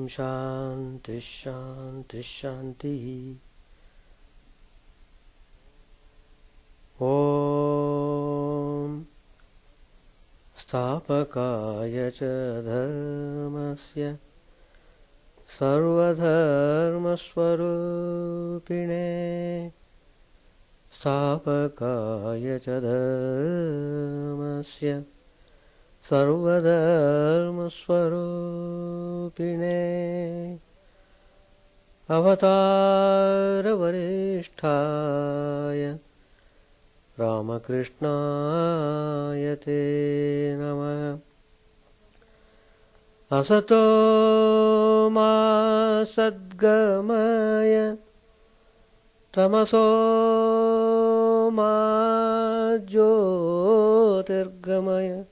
Shanti Shanti Shanti. Om Stapakaya cha dharmasya sarvadharmasvarupine Stapakaya cha dharmasya sarvadharmasvarupine Avatara varishtaya Ramakrishna te namah. Asato ma sadgamaya tamaso ma jyotirgamaya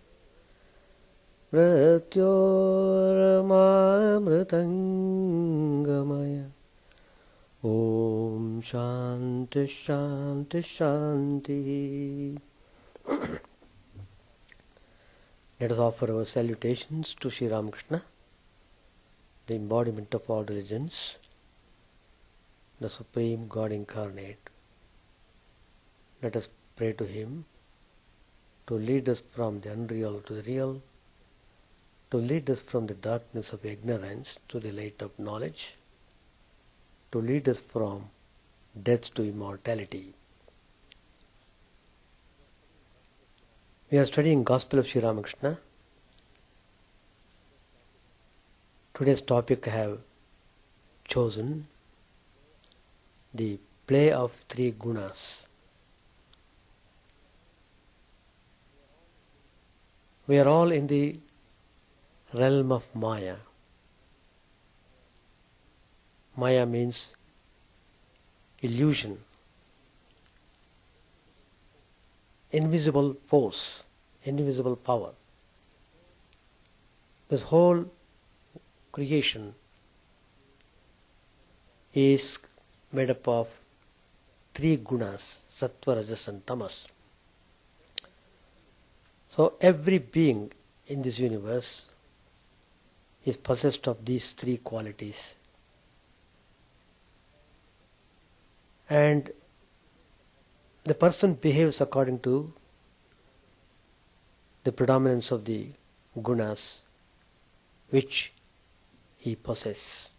mrityorma mritangamaya. Om Shanti Shanti Shanti. Let us offer our salutations to Sri Ramakrishna, the embodiment of all religions, the Supreme God Incarnate. Let us pray to Him to lead us from the unreal to the real, to lead us from the darkness of ignorance to the light of knowledge, to lead us from death to immortality. We are studying Gospel of Sri Ramakrishna. Today's topic I have chosen the play of three gunas. We are all in the realm of Maya. Maya means illusion, invisible force, invisible power. This whole creation is made up of three gunas, sattva, rajas and tamas. So every being in this universe is possessed of these three qualities. And the person behaves according to the predominance of the gunas which he possesses.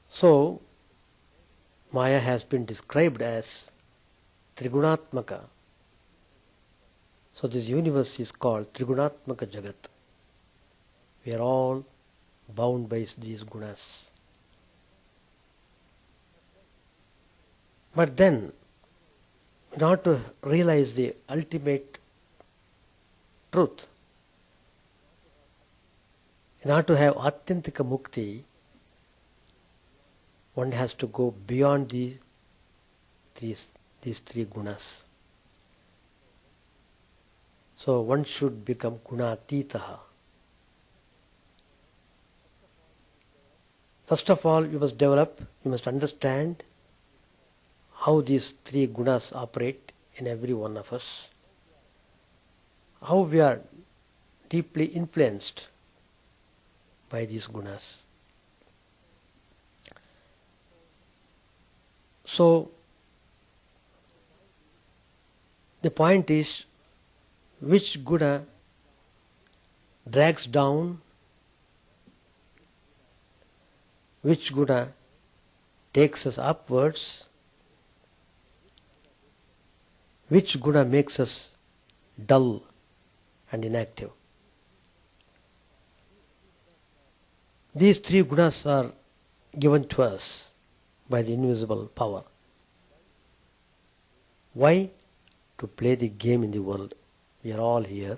So, Maya has been described as Trigunatmaka. So this universe is called Trigunatmaka Jagat. We are all bound by these gunas. But then, in order to realize the ultimate truth, in order to have Atyantika Mukti, one has to go beyond these three gunas. So one should become gunatitaha. First of all, you must develop, you must understand how these three gunas operate in every one of us, how we are deeply influenced by these gunas. So, the point is, which guna drags down, which guna takes us upwards, which guna makes us dull and inactive. These three gunas are given to us by the invisible power. Why? To play the game in the world. We are all here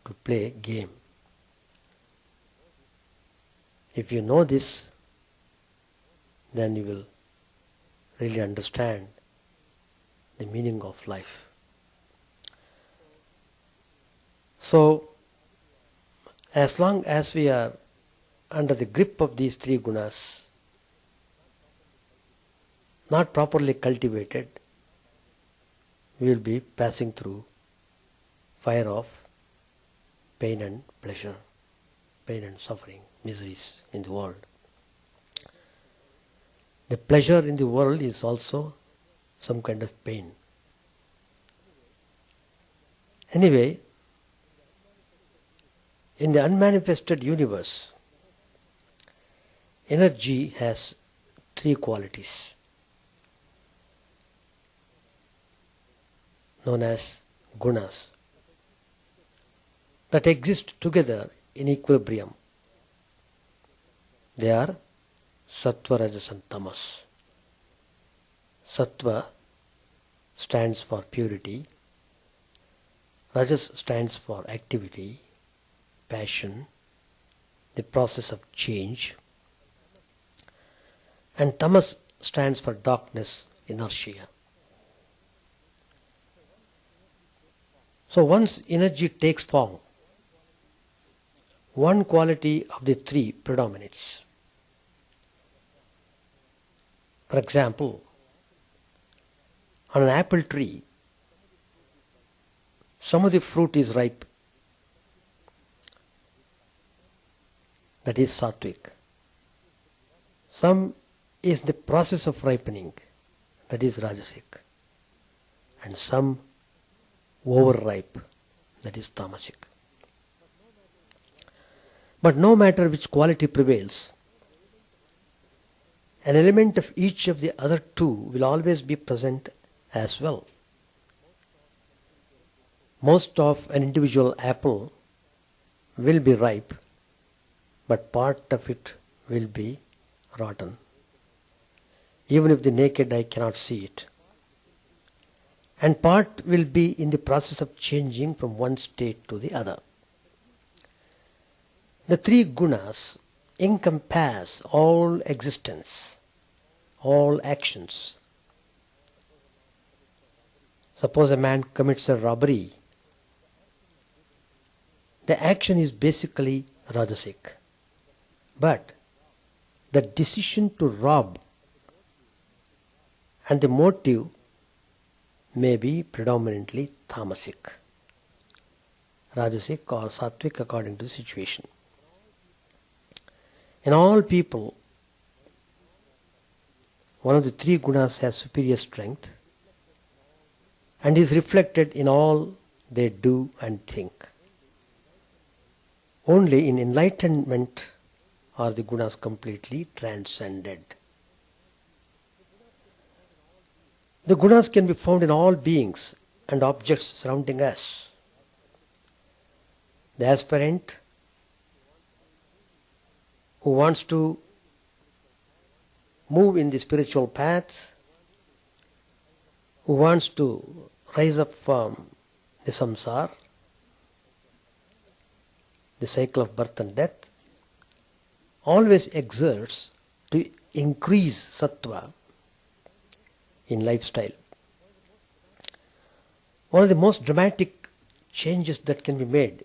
to play game. If you know this, then you will really understand the meaning of life. So, as long as we are under the grip of these three gunas, not properly cultivated, we will be passing through fire of pain and pleasure. pain and suffering, miseries in the world. The pleasure in the world is also some kind of pain. Anyway, in the unmanifested universe, energy has three qualities known as gunas that exist together in equilibrium. They are sattva, rajas and tamas. Sattva stands for purity, rajas stands for activity, passion, the process of change, and tamas stands for darkness, inertia. So once energy takes form, one quality of the three predominates. For example, on an apple tree, some of the fruit is ripe, that is sattvic. Some is the process of ripening, that is rajasic. And some overripe, that is tamasic. But no matter which quality prevails, an element of each of the other two will always be present as well. Most of an individual apple will be ripe, but part of it will be rotten, even if the naked eye cannot see it. And part will be in the process of changing from one state to the other. The three gunas encompass all existence, all actions. Suppose a man commits a robbery. The action is basically rajasic, but the decision to rob and the motive may be predominantly tamasic, rajasic or sattvic according to the situation. In all people, one of the three gunas has superior strength and is reflected in all they do and think. Only in enlightenment are the gunas completely transcended. The gunas can be found in all beings and objects surrounding us. The aspirant who wants to move in the spiritual path, who wants to rise up from the samsara, the cycle of birth and death, always exerts to increase sattva in lifestyle. One of the most dramatic changes that can be made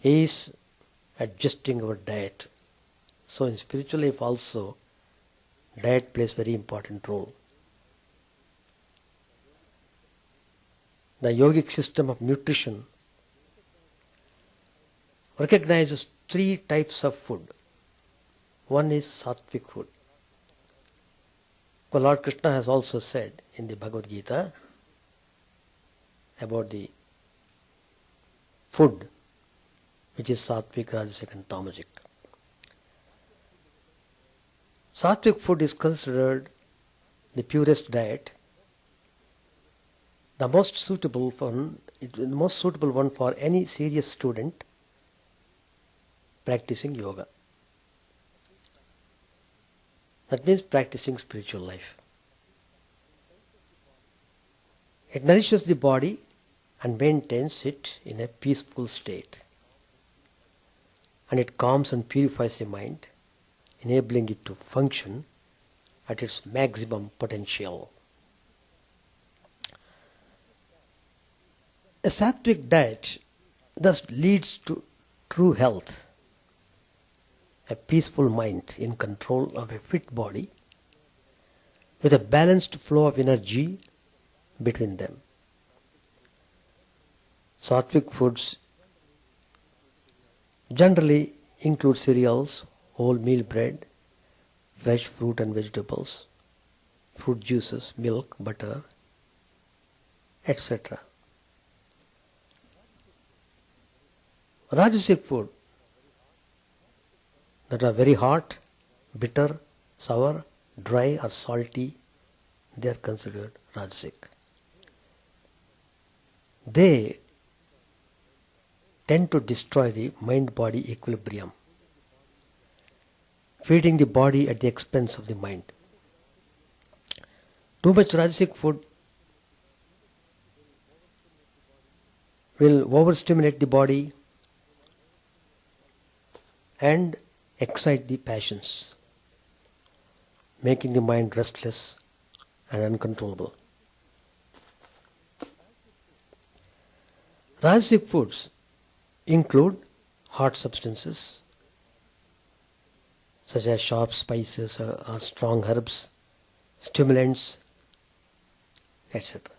is adjusting our diet. So in spiritual life also, diet plays very important role. The yogic system of nutrition recognizes three types of food. One is sattvic food. Well, Lord Krishna has also said in the Bhagavad Gita about the food which is sattvic, rajasic and tamasic. Sattvic food is considered the purest diet, the most suitable one for any serious student practicing yoga. That means practicing spiritual life. It nourishes the body and maintains it in a peaceful state. And it calms and purifies the mind, enabling it to function at its maximum potential. A sattvic diet thus leads to true health, a peaceful mind in control of a fit body with a balanced flow of energy between them. Sattvic foods generally include cereals, wholemeal bread, fresh fruit and vegetables, fruit juices, milk, butter, etc. Rajasic food that are very hot, bitter, sour, dry or salty, they are considered Rajasic. They tend to destroy the mind-body equilibrium, feeding the body at the expense of the mind. Too much Rajasic food will overstimulate the body and excite the passions, making the mind restless and uncontrollable. Rajasic foods include hot substances such as sharp spices or strong herbs, stimulants, etc.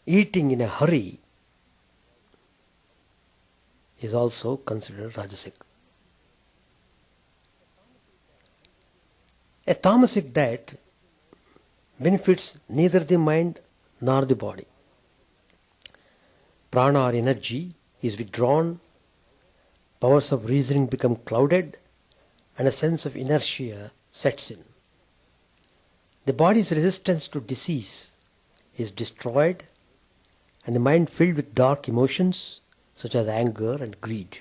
Eating in a hurry is also considered Rajasic. A tamasic diet benefits neither the mind nor the body. Prana or energy is withdrawn, powers of reasoning become clouded, and a sense of inertia sets in. The body's resistance to disease is destroyed, and the mind filled with dark emotions such as anger and greed.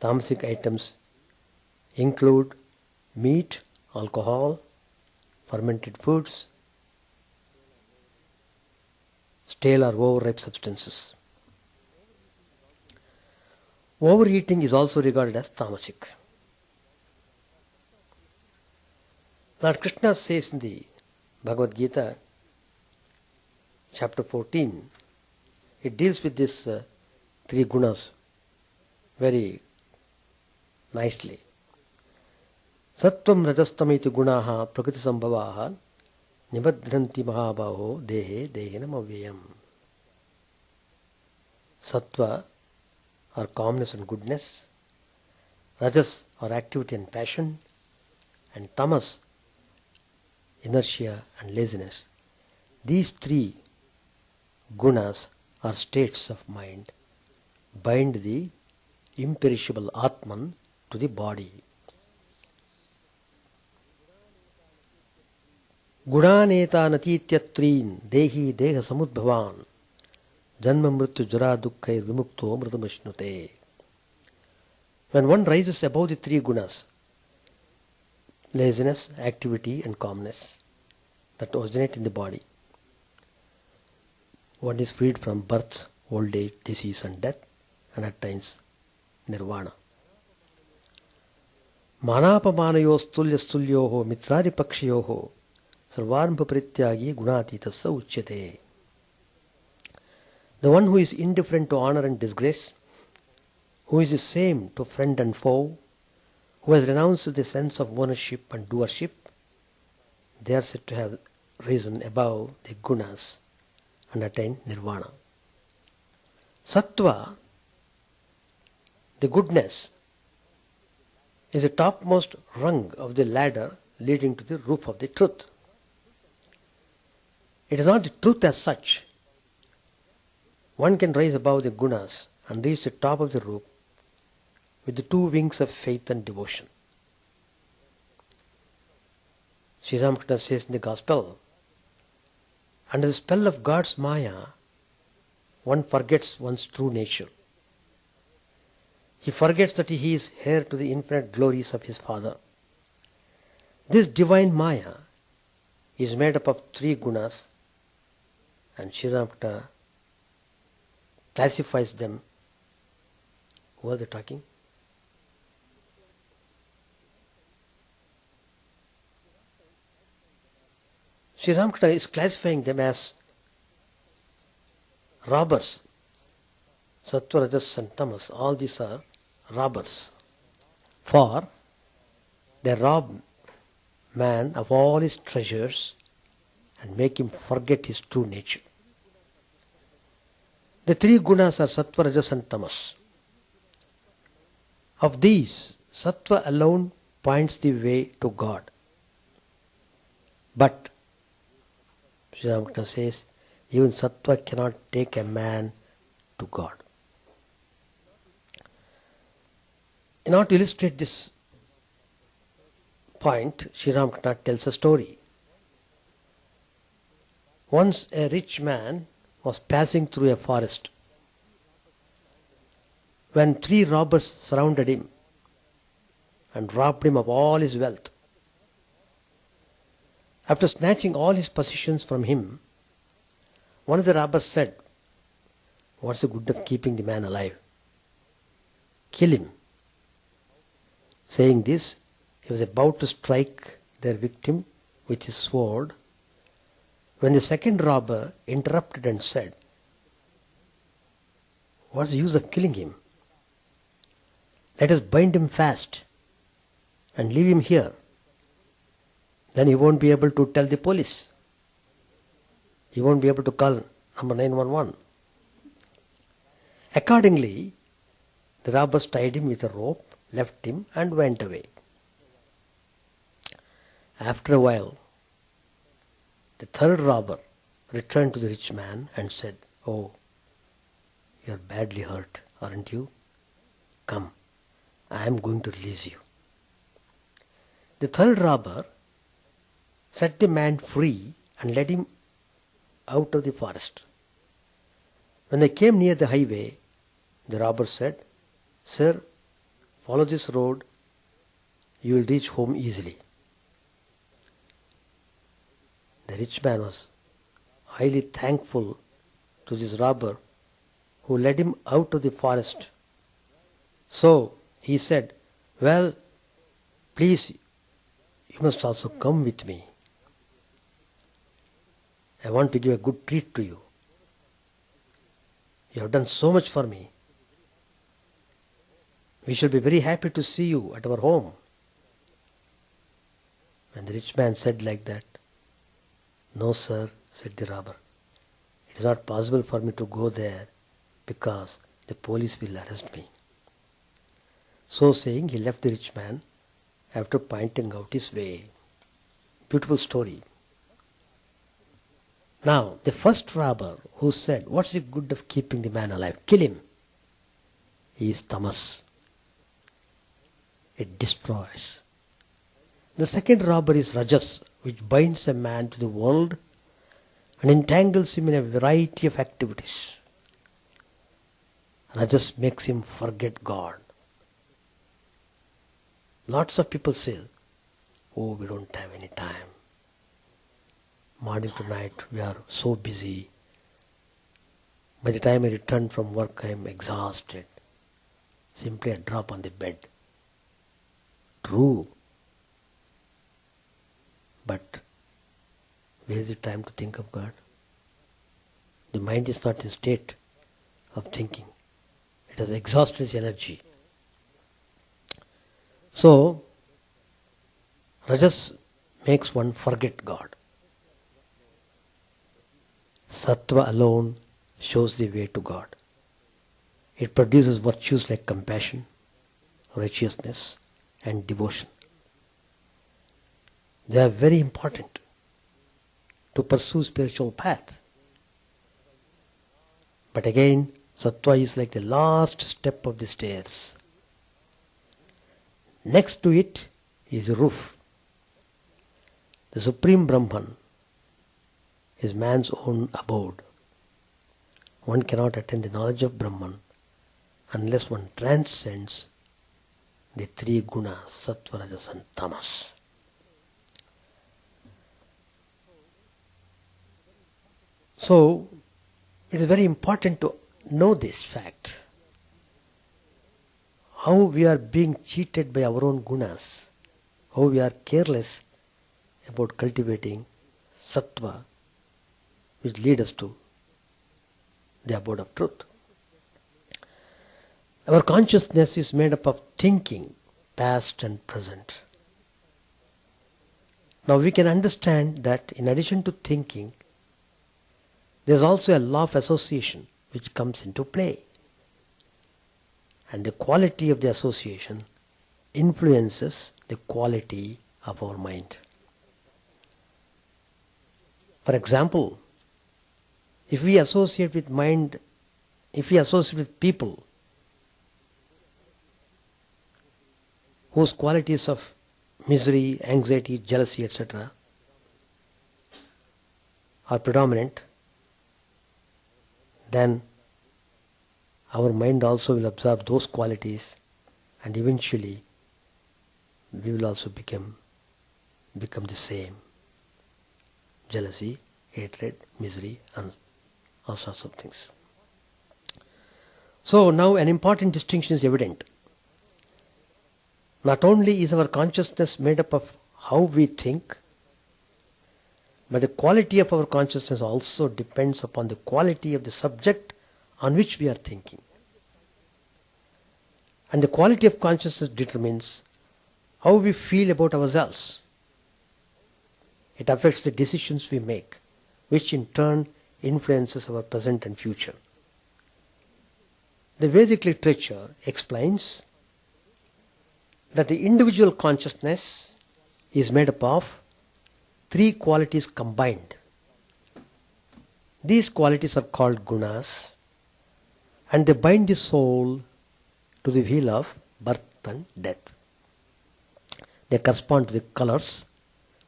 Tamasic items include meat, alcohol, fermented foods, stale or overripe substances. Overeating is also regarded as tamasic. Lord Krishna says in the Bhagavad Gita, chapter 14, it deals with these three gunas very nicely. Sattvam rajastam iti gunaha prakriti sambhavaha nibadhanti mahabhaho dehe dehinam avyayam. Sattva or calmness and goodness, rajas or activity and passion, and tamas, inertia and laziness. These three gunas or states of mind bind the imperishable Atman to the body. Gudaneta natityattrin dehi deha samudbhavan janma mrityu jara dukkhair vimukto mridamashnute. When one rises above the three gunas, laziness, activity and calmness that originate in the body, one is freed from birth, old age, disease and death, and attains nirvana. Manapamanayostulyastulyoho mitradipakshayoho sarvarmpa parityagi gunatitasya uchyate. The one who is indifferent to honor and disgrace, who is the same to friend and foe, who has renounced the sense of ownership and doership, they are said to have risen above the gunas and attained nirvana. Sattva, the goodness, is the topmost rung of the ladder leading to the roof of the truth. It is not the truth as such. One can rise above the gunas and reach the top of the roof with the two wings of faith and devotion. Sri Ramakrishna says in the Gospel, under the spell of God's Maya, one forgets one's true nature. He forgets that he is heir to the infinite glories of his Father. This divine Maya is made up of three gunas, and Sri Ramakrishna classifies them. Who are they talking? Sri Ramakrishna is classifying them as robbers. Sattva, Rajas and Tamas, all these are robbers. For they rob man of all his treasures and make him forget his true nature. The three gunas are Sattva, Rajas and Tamas. Of these, sattva alone points the way to God. But, Sri Ramakrishna says, even sattva cannot take a man to God. In order to illustrate this point, Sri Ramakrishna tells a story. Once a rich man was passing through a forest when 3 robbers surrounded him and robbed him of all his wealth. After snatching all his possessions from him, one of the robbers said, "What's the good of keeping the man alive? Kill him." Saying this, he was about to strike their victim with his sword when the second robber interrupted and said, "What's the use of killing him? Let us bind him fast and leave him here. Then he won't be able to tell the police. He won't be able to call number 911. Accordingly, the robbers tied him with a rope, left him and went away. After a while, the third robber returned to the rich man and said, "Oh, you are badly hurt, aren't you? Come, I am going to release you." The third robber set the man free and led him out of the forest. When they came near the highway, the robber said, "Sir, follow this road, you will reach home easily." The rich man was highly thankful to this robber who led him out of the forest. So he said, "Well, please, you must also come with me. I want to give a good treat to you. You have done so much for me. We shall be very happy to see you at our home." When the rich man said like that, "No, sir," said the robber, "it is not possible for me to go there because the police will arrest me." So saying, he left the rich man after pointing out his way. Beautiful story. Now, the first robber who said, "What's the good of keeping the man alive? Kill him." He is tamas. It destroys. The second robber is rajas, which binds a man to the world and entangles him in a variety of activities. Rajas makes him forget God. Lots of people say, "Oh, we don't have any time. Morning to night we are so busy. By the time I return from work I am exhausted. Simply a drop on the bed." True. But where is the time to think of God? The mind is not in state of thinking. It has exhausted its energy. So, rajas makes one forget God. Sattva alone shows the way to God. It produces virtues like compassion, righteousness, and devotion. They are very important to pursue spiritual path. But again, sattva is like the last step of the stairs. Next to it is the roof. The Supreme Brahman is man's own abode. One cannot attain the knowledge of Brahman unless one transcends the 3 gunas, sattva, rajas and tamas. So, it is very important to know this fact. How we are being cheated by our own gunas. How we are careless about cultivating sattva, which lead us to the abode of truth. Our consciousness is made up of thinking, past and present. Now we can understand that in addition to thinking, there is also a law of association which comes into play. And the quality of the association influences the quality of our mind. For example, if we associate with people whose qualities of misery, anxiety, jealousy, etc. are predominant, then our mind also will absorb those qualities, and eventually we will also become the same. Jealousy, hatred, misery, and all sorts of things. So now an important distinction is evident. Not only is our consciousness made up of how we think, but the quality of our consciousness also depends upon the quality of the subject on which we are thinking. And the quality of consciousness determines how we feel about ourselves. It affects the decisions we make, which in turn influences our present and future. The Vedic literature explains that the individual consciousness is made up of three qualities combined. These qualities are called gunas, and they bind the soul to the wheel of birth and death. They correspond to the colors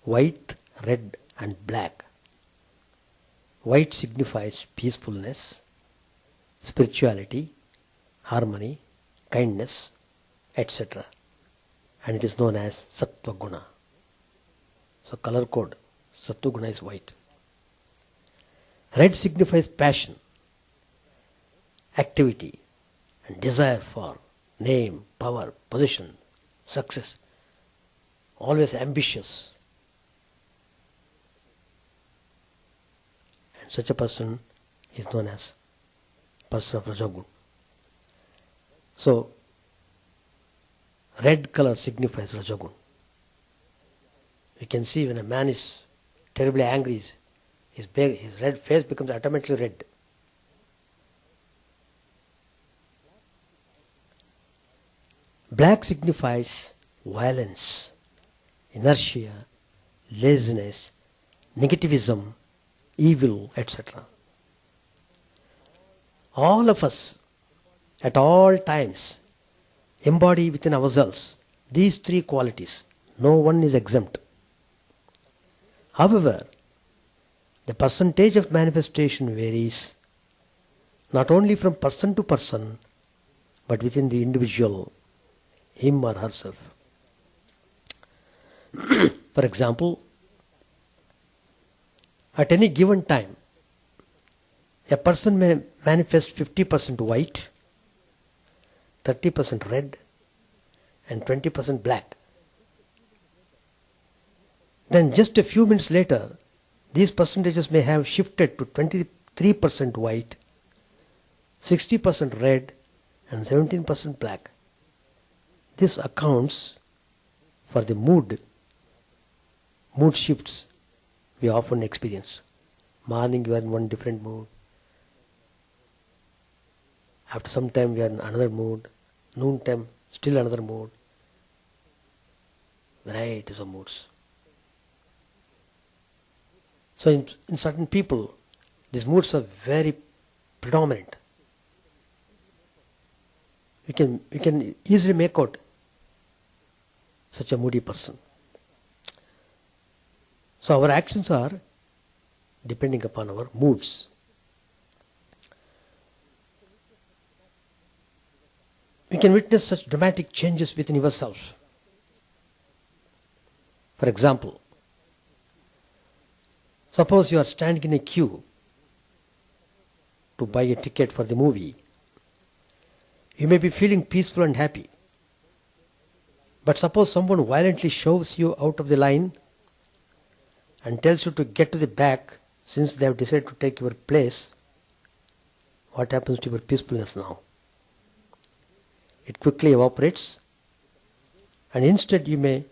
white, red, and black. White signifies peacefulness, spirituality, harmony, kindness, etc. And it is known as Sattva Guna. So color code, Sattva Guna is white. Red signifies passion, activity, and desire for name, power, position, success. Always ambitious. And such a person is known as person of Rajagun. So red color signifies Rajagun. You can see when a man is terribly angry, his red face becomes automatically red. Black signifies violence, inertia, laziness, negativism, evil, etc. All of us at all times embody within ourselves these three qualities. No one is exempt. However, the percentage of manifestation varies not only from person to person, but within the individual, him or herself. For example, at any given time, a person may manifest 50% white, 30% red, and 20% black. Then just a few minutes later, these percentages may have shifted to 23% white, 60% red, and 17% black. This accounts for the mood shifts we often experience. Morning you are in one different mood. After some time we are in another mood. Noon time still another mood. Varieties of moods. So in certain people, these moods are very predominant. We can easily make out such a moody person. So our actions are depending upon our moods. We can witness such dramatic changes within yourself. For example, suppose you are standing in a queue to buy a ticket for the movie. You may be feeling peaceful and happy. But suppose someone violently shoves you out of the line and tells you to get to the back since they have decided to take your place. What happens to your peacefulness now? It quickly evaporates, and instead you may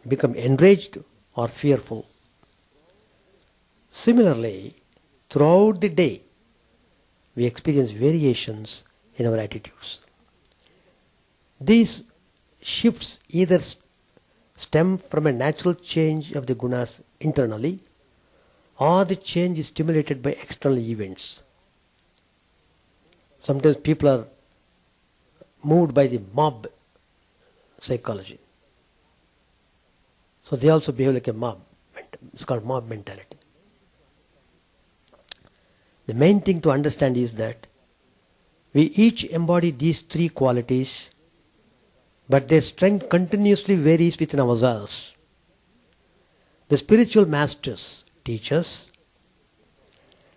become enraged or fearful. Similarly, throughout the day, we experience variations in our attitudes. These shifts either stem from a natural change of the gunas internally, or the change is stimulated by external events. Sometimes people are moved by the mob psychology. So they also behave like a mob. It's called mob mentality. The main thing to understand is that we each embody these three qualities, but their strength continuously varies within ourselves. The spiritual masters teach us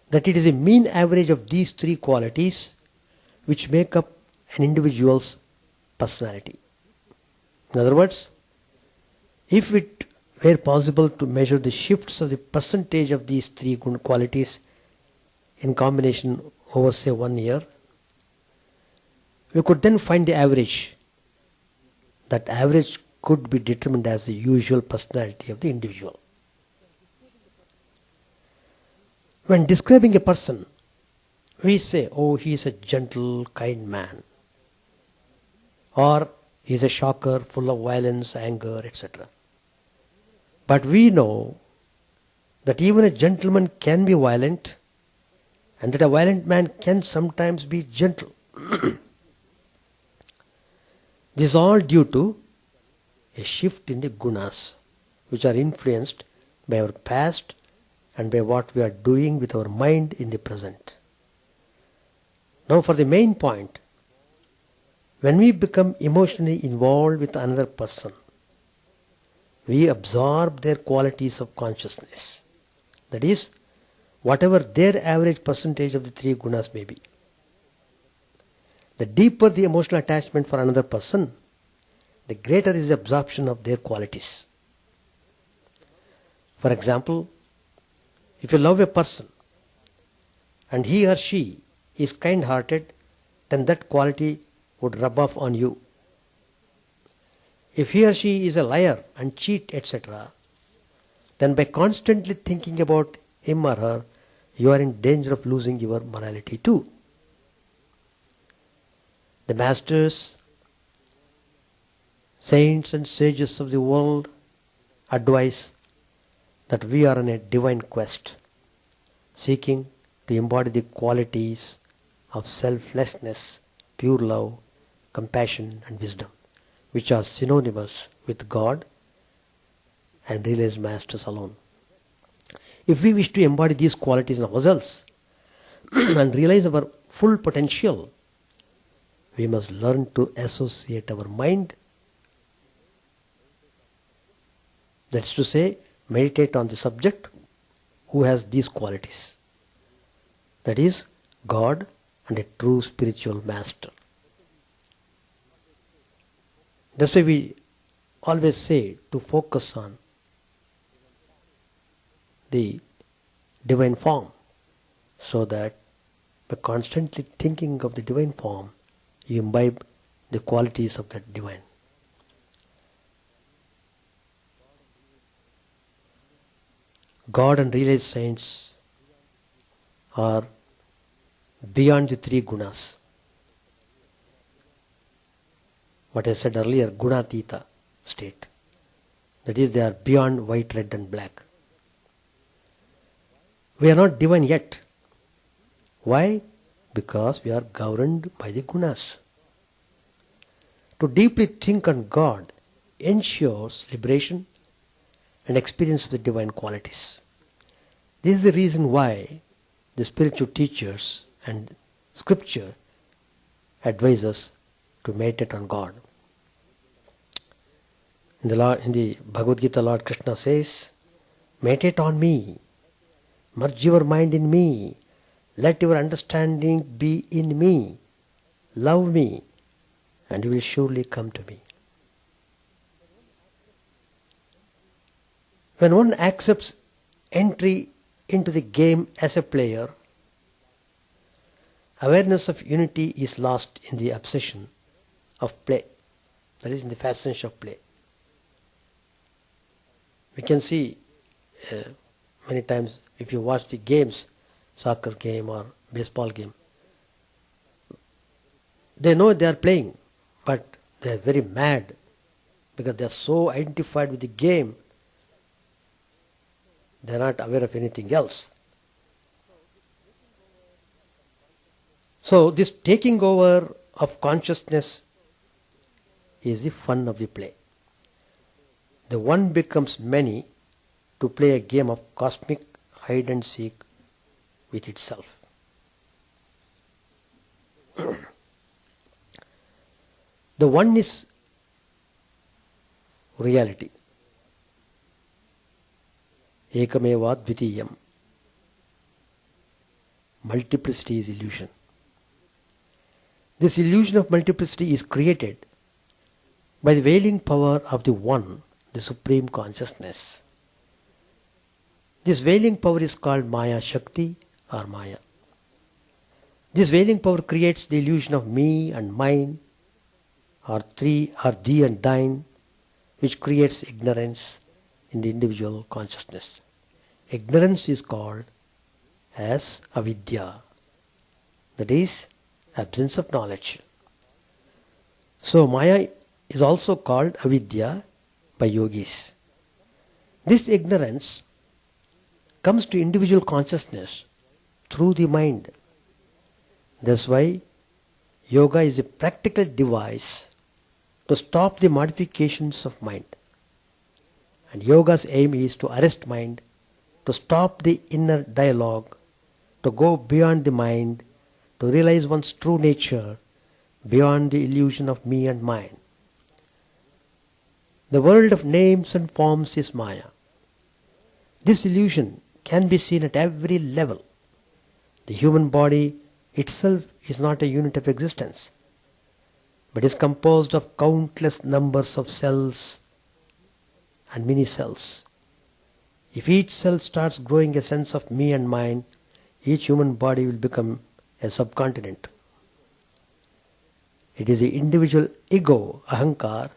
that it is a mean average of these three qualities which make up an individual's personality. In other words, if it were possible to measure the shifts of the percentage of these three qualities in combination over, say, 1 year, we could then find the average. That average could be determined as the usual personality of the individual. When describing a person, we say, oh, he is a gentle, kind man. Or he is a shocker, full of violence, anger, etc. But we know that even a gentleman can be violent, and that a violent man can sometimes be gentle. This is all due to a shift in the gunas, which are influenced by our past and by what we are doing with our mind in the present. Now for the main point, when we become emotionally involved with another person, we absorb their qualities of consciousness. That is, whatever their average percentage of the three gunas may be. The deeper the emotional attachment for another person, the greater is the absorption of their qualities. For example, if you love a person and he or she is kind-hearted, then that quality would rub off on you. If he or she is a liar and cheat, etc., then by constantly thinking about him or her, you are in danger of losing your morality too. The masters, saints and sages of the world advise that we are on a divine quest, seeking to embody the qualities of selflessness, pure love, compassion and wisdom, which are synonymous with God and realized masters alone. If we wish to embody these qualities in ourselves and realize our full potential, we must learn to associate our mind, that is to say, meditate on the subject who has these qualities. That is, God and a true spiritual master. That's why we always say to focus on the divine form, so that by constantly thinking of the divine form, you imbibe the qualities of that divine. God and realized saints are beyond the three gunas. What I said earlier, gunatita state. That is, they are beyond white, red and black. We are not divine yet. Why? Because we are governed by the gunas. To deeply think on God ensures liberation and experience of the divine qualities. This is the reason why the spiritual teachers and scripture advise us to meditate on God. In the Bhagavad Gita, Lord Krishna says, meditate on me, merge your mind in me, let your understanding be in me, love me, and you will surely come to me. When one accepts entry into the game as a player, awareness of unity is lost in the obsession of play, that is, in the fascination of play. We can see many times if you watch the games, soccer game or baseball game, they know they are playing, but they are very mad because they are so identified with the game, they are not aware of anything else. So this taking over of consciousness is the fun of the play. The one becomes many to play a game of cosmic hide and seek with itself. The one is reality. Ekameva dvitiyam. Multiplicity is illusion. This illusion of multiplicity is created by the veiling power of the One, the Supreme Consciousness. This veiling power is called Maya Shakti or Maya. This veiling power creates the illusion of me and mine, or thee and thine, which creates ignorance in the individual consciousness. Ignorance is called as avidya, that is, absence of knowledge. So Maya is also called avidya by yogis. This ignorance comes to individual consciousness through the mind. That's why yoga is a practical device to stop the modifications of mind. And yoga's aim is to arrest mind, to stop the inner dialogue, to go beyond the mind, to realize one's true nature beyond the illusion of me and mine. The world of names and forms is Maya. This illusion can be seen at every level. The human body itself is not a unit of existence, but is composed of countless numbers of cells and mini cells. If each cell starts growing a sense of me and mine, each human body will become a subcontinent. It is the individual ego, ahankar,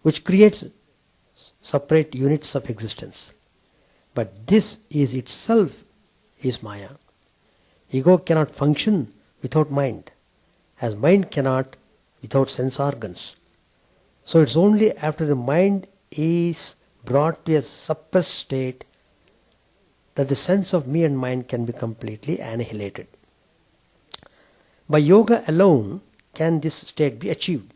which creates separate units of existence. But this is itself is Maya. Ego cannot function without mind, as mind cannot without sense organs. So it's only after the mind is brought to a suppressed state that the sense of me and mine can be completely annihilated. By yoga alone can this state be achieved,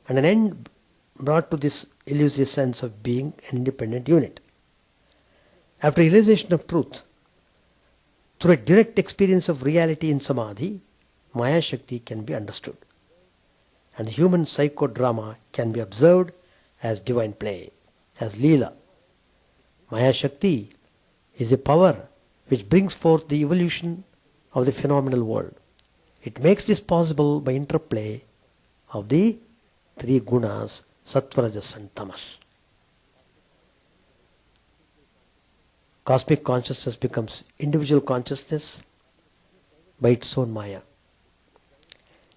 and an end brought to this illusory sense of being an independent unit. After realization of truth, through a direct experience of reality in samadhi, Maya Shakti can be understood, and the human psychodrama can be observed as divine play, as Leela. Maya Shakti is a power which brings forth the evolution of the phenomenal world. It makes this possible by interplay of the three gunas, sattva, rajas and tamas. Cosmic consciousness becomes individual consciousness by its own Maya.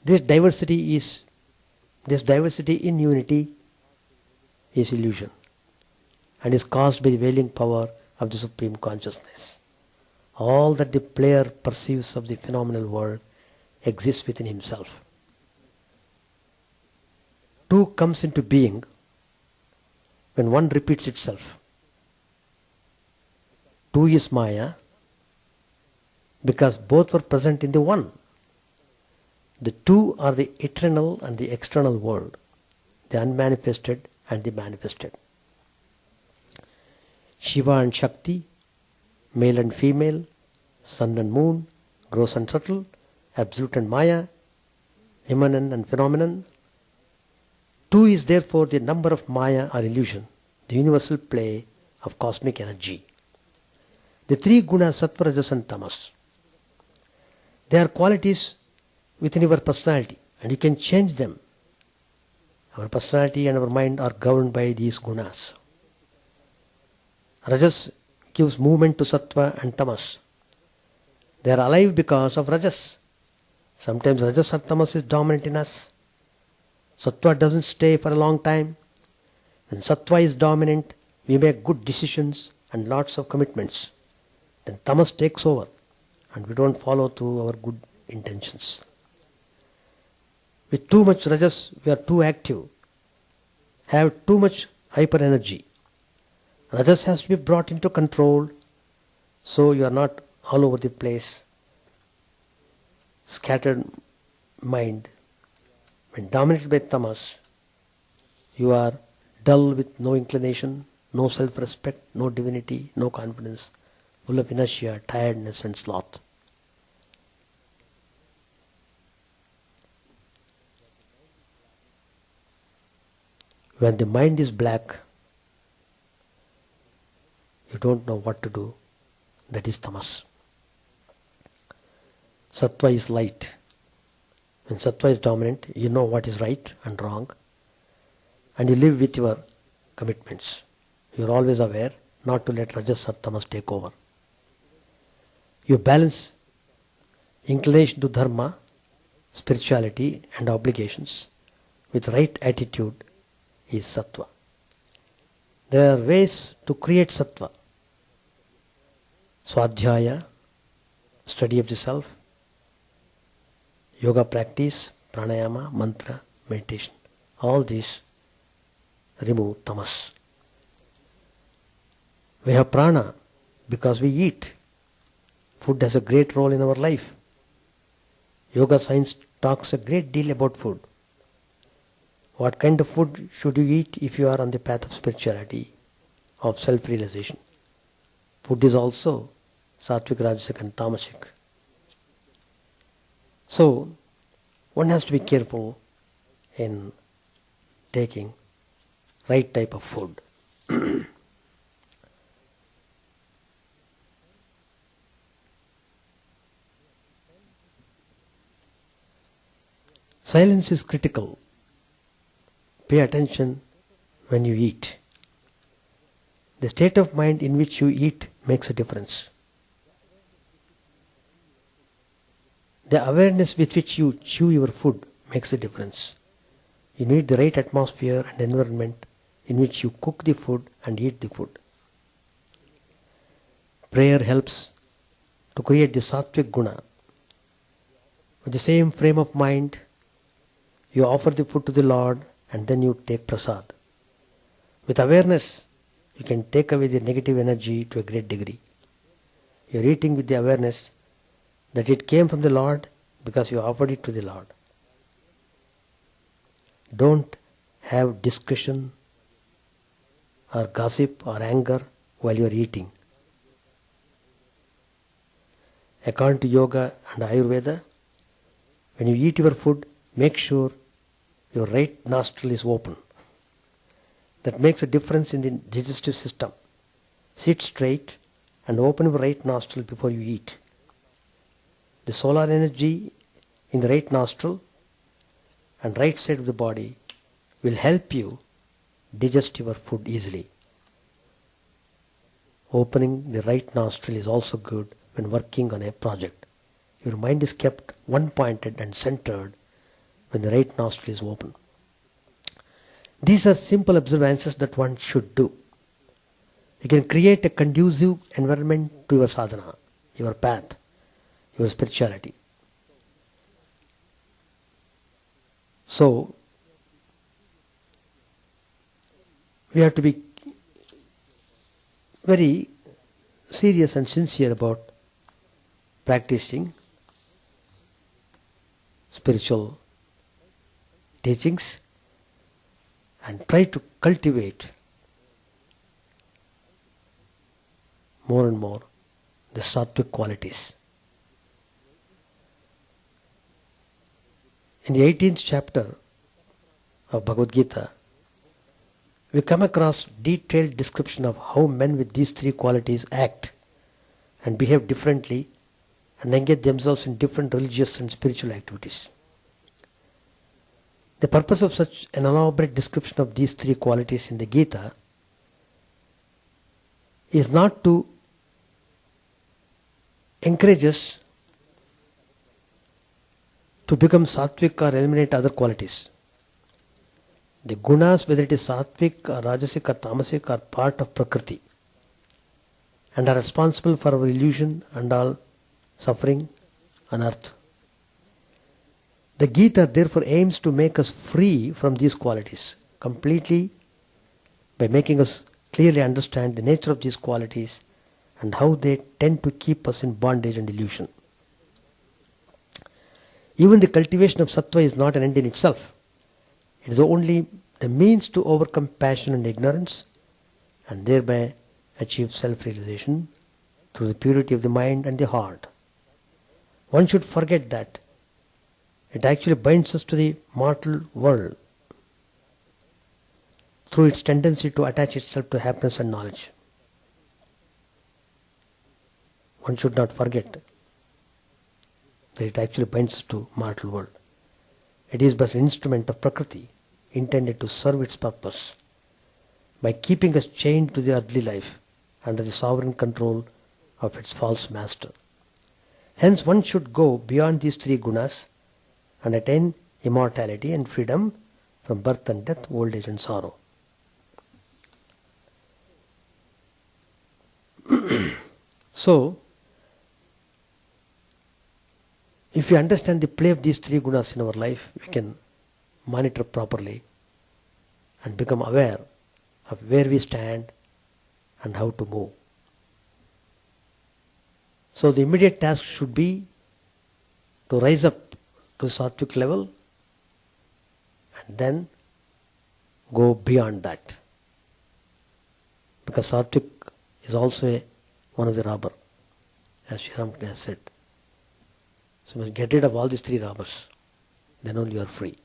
This diversity in unity is illusion and is caused by the veiling power of the Supreme Consciousness. All that the player perceives of the phenomenal world exists within himself. Two comes into being when one repeats itself. Two is Maya because both were present in the one. The two are the eternal and the external world, the unmanifested and the manifested. Shiva and Shakti, male and female, sun and moon, gross and subtle, absolute and Maya, immanent and phenomenon. Two is therefore the number of Maya or illusion, the universal play of cosmic energy. The three gunas, sattva, rajas and tamas, they are qualities within your personality and you can change them. Our personality and our mind are governed by these gunas. Rajas gives movement to sattva and tamas. They are alive because of rajas. Sometimes rajas or tamas is dominant in us. Sattva doesn't stay for a long time. When sattva is dominant, we make good decisions and lots of commitments. Then tamas takes over and we don't follow through our good intentions. With too much rajas, we are too active, have too much hyper energy. Rajas has to be brought into control so you are not all over the place, scattered mind. When dominated by tamas, you are dull with no inclination, no self-respect, no divinity, no confidence, full of inertia, tiredness and sloth. When the mind is black, you don't know what to do. That is tamas. Sattva is light. When sattva is dominant, you know what is right and wrong, and you live with your commitments. You are always aware not to let rajas or tamas take over. You balance inclination to dharma, spirituality and obligations with right attitude is sattva. There are ways to create sattva. Swadhyaya, study of the self, yoga practice, pranayama, mantra, meditation. All these remove tamas. We have prana because we eat. Food has a great role in our life. Yoga science talks a great deal about food. What kind of food should you eat if you are on the path of spirituality, of self-realization? Food is also sattvic, rajasic and tamasic. So, one has to be careful in taking right type of food. Silence is critical. Pay attention when you eat. The state of mind in which you eat makes a difference. The awareness with which you chew your food makes a difference. You need the right atmosphere and environment in which you cook the food and eat the food. Prayer helps to create the sattvic guna. With the same frame of mind, you offer the food to the Lord and then you take prasad. With awareness, you can take away the negative energy to a great degree. You are eating with the awareness that it came from the Lord because you offered it to the Lord. Don't have discussion or gossip or anger while you are eating. According to yoga and Ayurveda, when you eat your food, make sure your right nostril is open. That makes a difference in the digestive system. Sit straight and open your right nostril before you eat. The solar energy in the right nostril and right side of the body will help you digest your food easily. Opening the right nostril is also good when working on a project. Your mind is kept one-pointed and centered when the right nostril is open. These are simple observances that one should do. You can create a conducive environment to your sadhana, your path, your spirituality. So, we have to be very serious and sincere about practicing spiritual teachings and try to cultivate more and more the sattvic qualities. In the 18th chapter of Bhagavad Gita, we come across detailed description of how men with these three qualities act and behave differently and engage themselves in different religious and spiritual activities. The purpose of such an elaborate description of these three qualities in the Gita is not to encourage us to become sattvic or eliminate other qualities. The gunas, whether it is sattvic or rajasic or tamasic, are part of Prakriti and are responsible for our illusion and all suffering on earth. The Gita therefore aims to make us free from these qualities completely by making us clearly understand the nature of these qualities and how they tend to keep us in bondage and illusion. Even the cultivation of sattva is not an end in itself. It is only the means to overcome passion and ignorance and thereby achieve self-realization through the purity of the mind and the heart. One should forget that it actually binds us to the mortal world through its tendency to attach itself to happiness and knowledge. One should not forget that it actually binds us to mortal world. It is but an instrument of Prakriti intended to serve its purpose by keeping us chained to the earthly life under the sovereign control of its false master. Hence one should go beyond these three gunas and attain immortality and freedom from birth and death, old age and sorrow. So, if we understand the play of these three gunas in our life, we can monitor properly and become aware of where we stand and how to move. So the immediate task should be to rise up to sattvic level and then go beyond that. Because sattvic is also one of the robber, as Sri Ramakrishna has said. So you must get rid of all these three robbers, then only you are free.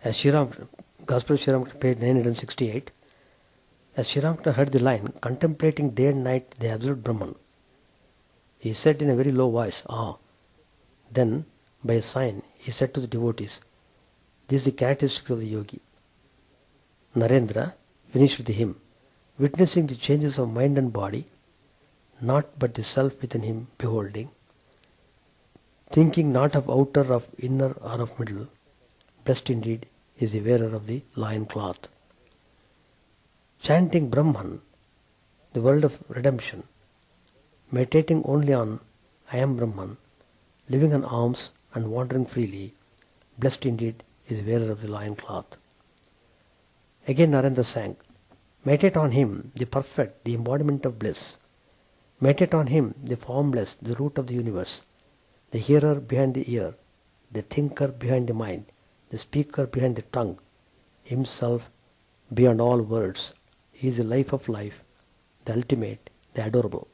As Gospel of Sri Ramakrishna, page 968, as Sri Ramakrishna heard the line, contemplating day and night the absolute Brahman, he said in a very low voice, "Ah." Then, by a sign, he said to the devotees, "This is the characteristic of the yogi." Narendra finished with the hymn, witnessing the changes of mind and body, not but the self within him beholding, thinking not of outer, of inner, or of middle, blessed indeed is the wearer of the lion cloth. Chanting Brahman, the world of redemption, meditating only on I am Brahman, living on alms and wandering freely, blessed indeed is the wearer of the lion cloth. Again Narendra sang, meditate on him, the perfect, the embodiment of bliss. Meditate on him, the formless, the root of the universe, the hearer behind the ear, the thinker behind the mind, the speaker behind the tongue, himself beyond all words. He is the life of life, the ultimate, the adorable.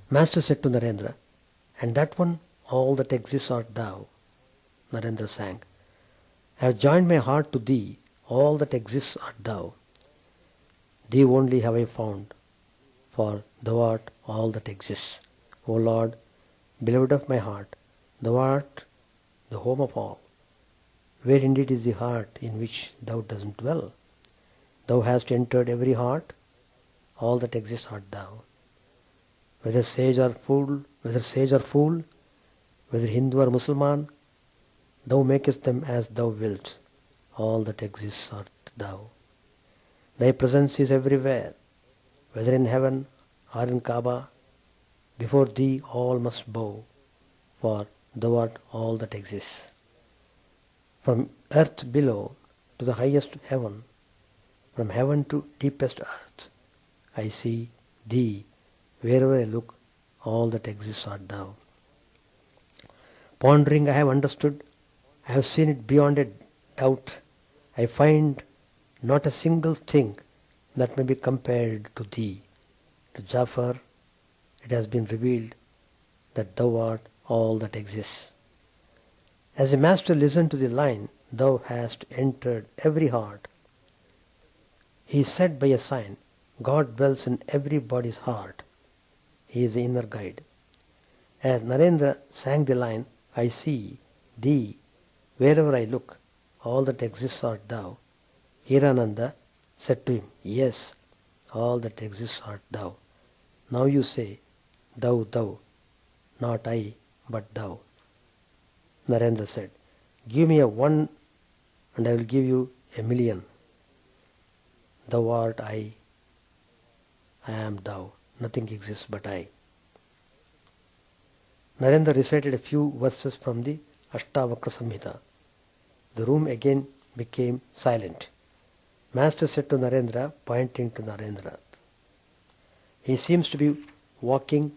Master said to Narendra, and that one, all that exists art thou. Narendra sang, I have joined my heart to thee, all that exists art thou. Thee only have I found, for thou art all that exists. O Lord, beloved of my heart, thou art the home of all. Where indeed is the heart in which thou doesn't dwell? Thou hast entered every heart, all that exists art thou. Whether sage or fool, whether Hindu or Mussulman, thou makest them as thou wilt, all that exists art thou. Thy presence is everywhere, whether in heaven or in Kaaba, before thee all must bow, for thou art all that exists. From earth below to the highest heaven, from heaven to deepest earth, I see thee, wherever I look, all that exists art thou. Pondering I have understood, I have seen it beyond a doubt, I find not a single thing that may be compared to thee. To Jafar it has been revealed that thou art all that exists. As the Master listened to the line, thou hast entered every heart, he said by a sign, God dwells in everybody's heart. He is the inner guide. As Narendra sang the line, I see thee, wherever I look, all that exists art thou. Hirananda said to him, yes, all that exists art thou. Now you say, thou, thou, not I, but thou. Narendra said, give me a one and I will give you a million. Thou art I am thou. Nothing exists but I. Narendra recited a few verses from the Ashtavakra Samhita. The room again became silent. Master said to Narendra, pointing to Narendra, he seems to be walking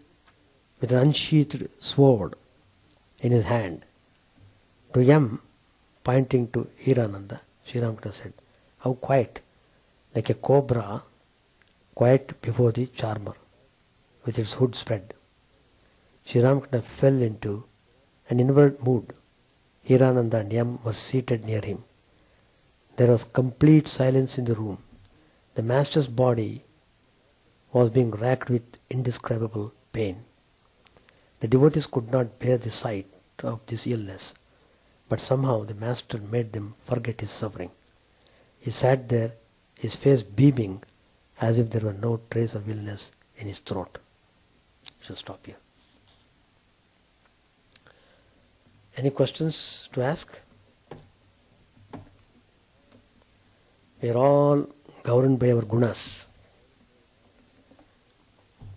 with an unsheathed sword in his hand. To Yam, pointing to Hirananda, Sri Ramakrishna said, how quiet, like a cobra, quiet before the charmer, with its hood spread. Sri Ramakrishna fell into an inward mood. Hirananda and Yam were seated near him. There was complete silence in the room. The master's body was being racked with indescribable pain. The devotees could not bear the sight of this illness, but somehow the master made them forget his suffering. He sat there, his face beaming, as if there were no trace of illness in his throat. I shall stop here. Any questions to ask? We are all governed by our gunas.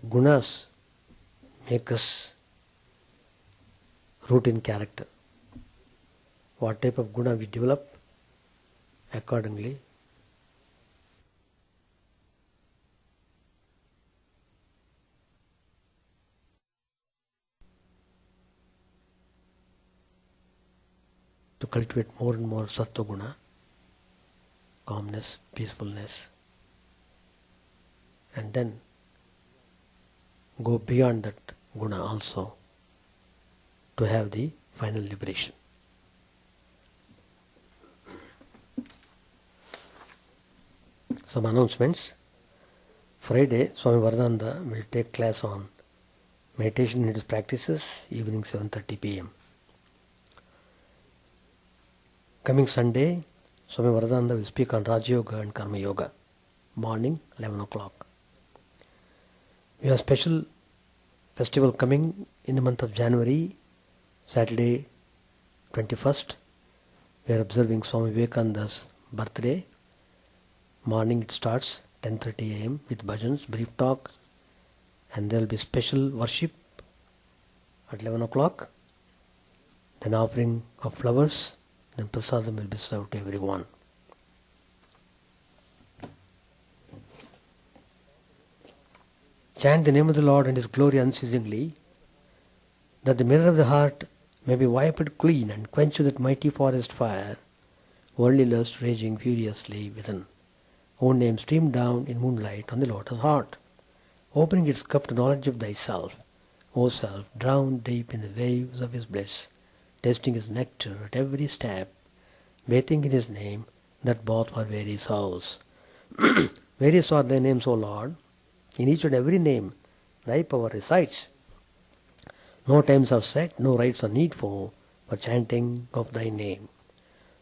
Gunas make us root in character. What type of guna we develop, accordingly to cultivate more and more sattva guna, calmness, peacefulness, and then go beyond that guna also to have the final liberation. Some announcements. Friday, Swami Chidananda will take class on meditation and its practices, evening 7:30 p.m. Coming Sunday, Swami Chidananda will speak on Raja Yoga and Karma Yoga, morning 11 o'clock. We have a special festival coming in the month of January, Saturday 21st. We are observing Swami Vivekananda's birthday. Morning it starts 10:30 a.m. with bhajans, brief talk, and there will be special worship at 11 o'clock. Then offering of flowers, then prasadam will be served to everyone. Chant the name of the Lord and His glory unceasingly, that the mirror of the heart may be wiped clean and quench that mighty forest fire, worldly lust raging furiously within. Own name stream down in moonlight on the lotus heart, opening its cup to knowledge of thyself, O self, drowned deep in the waves of His bliss, tasting His nectar at every step, bathing in His name, that bought for weary souls. Various are thy names, O Lord. In each and every name thy power resides. No times are set, no rites are needful for chanting of thy name.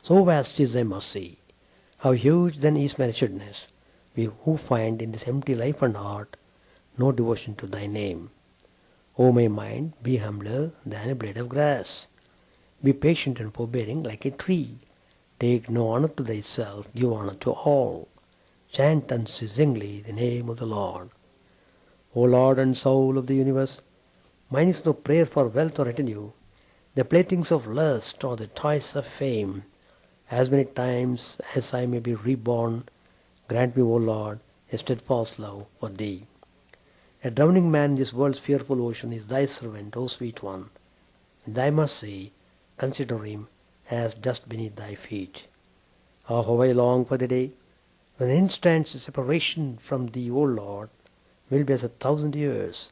So vast is thy mercy. How huge then is my wretchedness, we who find in this empty life and heart no devotion to thy name. O my mind, be humbler than a blade of grass. Be patient and forbearing like a tree. Take no honor to thyself, give honor to all. Chant unceasingly the name of the Lord. O Lord and soul of the universe, mine is no prayer for wealth or retinue, the playthings of lust or the toys of fame. As many times as I may be reborn, grant me, O Lord, a steadfast love for Thee. A drowning man in this world's fearful ocean is Thy servant, O sweet one. In Thy mercy, consider him as dust beneath Thy feet. Ah, how I long for the day when an instant's separation from Thee, O Lord, will be as 1,000 years,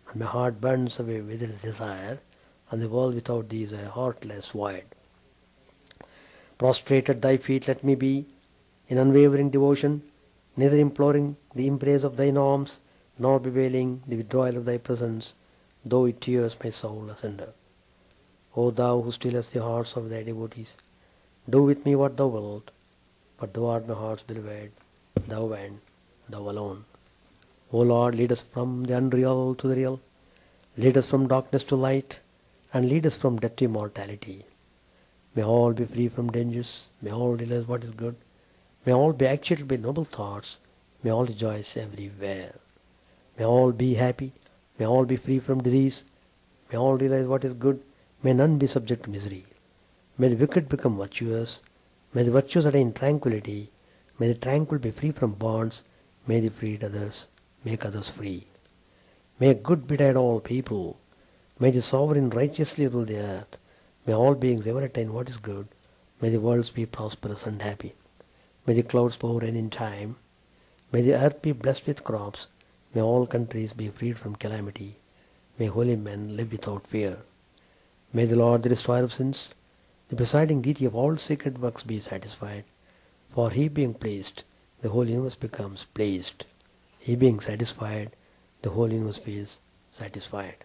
and my heart burns away with its desire, and the world without Thee is a heartless void. Prostrate at Thy feet let me be, in unwavering devotion, neither imploring the embrace of Thine arms, nor bewailing the withdrawal of Thy presence, though it tears my soul asunder. O Thou who stillest the hearts of Thy devotees, Do with me what thou wilt, for thou art my heart's beloved, thou and thou alone. O Lord, lead us from the unreal to the real, lead us from darkness to light, and lead us from death to immortality. May all be free from dangers, may all realize what is good, may all be actuated by noble thoughts, may all rejoice everywhere. May all be happy, may all be free from disease, may all realize what is good, may none be subject to misery. May the wicked become virtuous, may the virtuous attain tranquility, may the tranquil be free from bonds, may the freed others make others free. May good betide all people, may the sovereign righteously rule the earth, may all beings ever attain what is good, may the worlds be prosperous and happy, may the clouds pour rain in time, may the earth be blessed with crops, may all countries be freed from calamity, may holy men live without fear. May the Lord, the destroyer of sins, the presiding deity of all sacred works be satisfied, for he being pleased, the whole universe becomes pleased. He being satisfied, the whole universe feels satisfied.